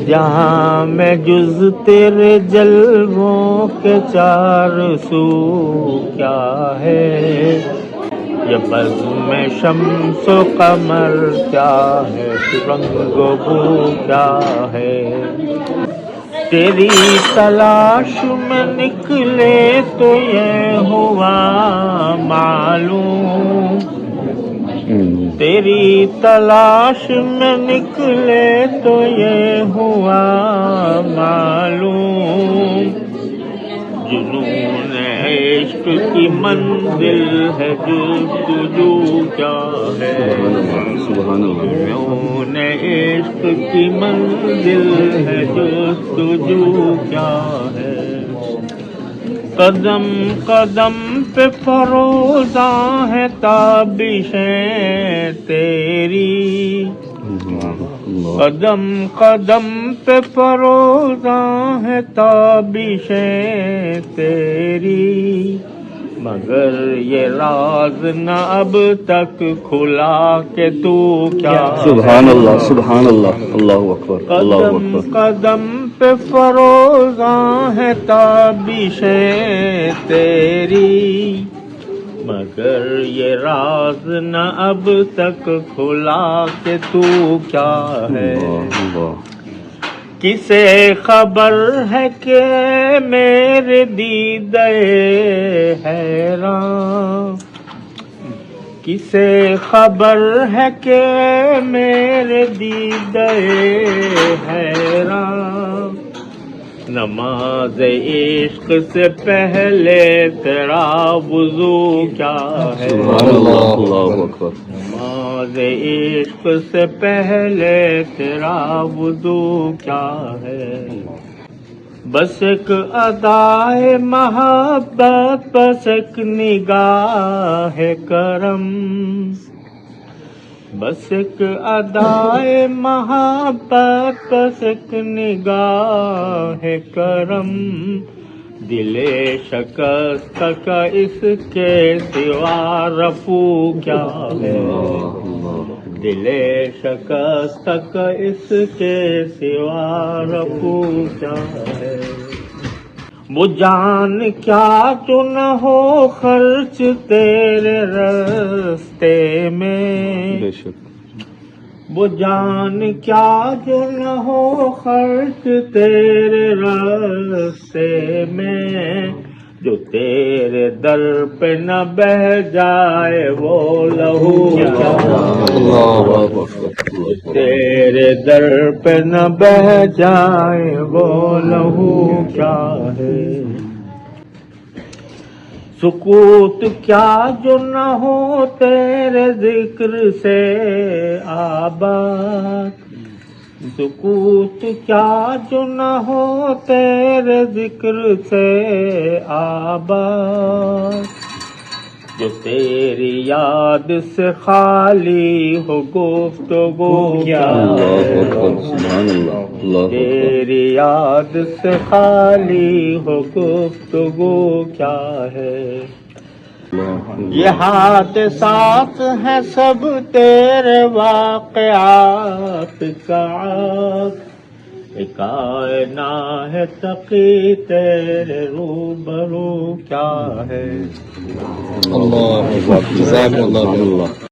جہاں میں جز تیرے جلووں کے چار سو کیا ہے، یہ بزم شمس و قمر کیا ہے، رنگ و بو کیا ہے. تیری تلاش میں نکلے تو یہ ہوا معلوم، تیری تلاش میں نکلے تو یہ ہوا معلوم. جنون عشق کی منزل ہے جستجو کیا ہے، جنون عشق کی منزل ہے جستجو کیا ہے. قدم قدم پہ فروزاں ہے تابشیں تیری، قدم قدم پہ فروزاں ہے تابشیں تیری. مگر یہ راز نہ اب تک کھلا کہ تو کیا ہے. سبحان اللہ سبحان اللہ، اللہ اکبر اللہ قدم اکبر. قدم پہ فروزاں ہے تابشیں تیری، مگر یہ راز نہ اب تک کھلا کہ تو کیا ہے. کسے خبر ہے کہ میرے دیدے حیران، کسے خبر ہے کہ میرے دیدے حیران. نماز عشق سے پہلے تیرا وضو کیا ہے، سبحان اللہ اللہ اکبر. نماز عشق سے پہلے تیرا وضو کیا ہے. بس ایک ادائے محبت، بس ایک نگاہ کرم، بس ایک ادائے محبت، بس ایک نگاہ کرم. دل شکست کا اس کے سوا رفو کیا ہے، دل شکست کا اس کے سوا رفو کیا ہے. وہ جان کیا جو نہ ہو خرچ تیرے راستے میں، وہ جان کیا جو نہ ہو خرچ تیرے راستے میں. جو تیرے در پہ نہ بہہ جائے وہ لہو کیا ہے، تیرے در پہ نہ بہہ جائے وہ لہو کیا ہے. سکوت کیا جو نہ ہو تیرے ذکر سے آباد، سکوت کیا جو نہ ہو تیرے ذکر سے آباد. جو تیری یاد سے خالی ہو گفتگو کیا ہے، تیری یاد سے خالی ہو گفتگو کیا ہے. یہ حادثات ہیں سب تیرے واقعات کا، ایک آئینہ ہے تقی تیرے روبرو کیا ہے. اللہ جزاک اللہ.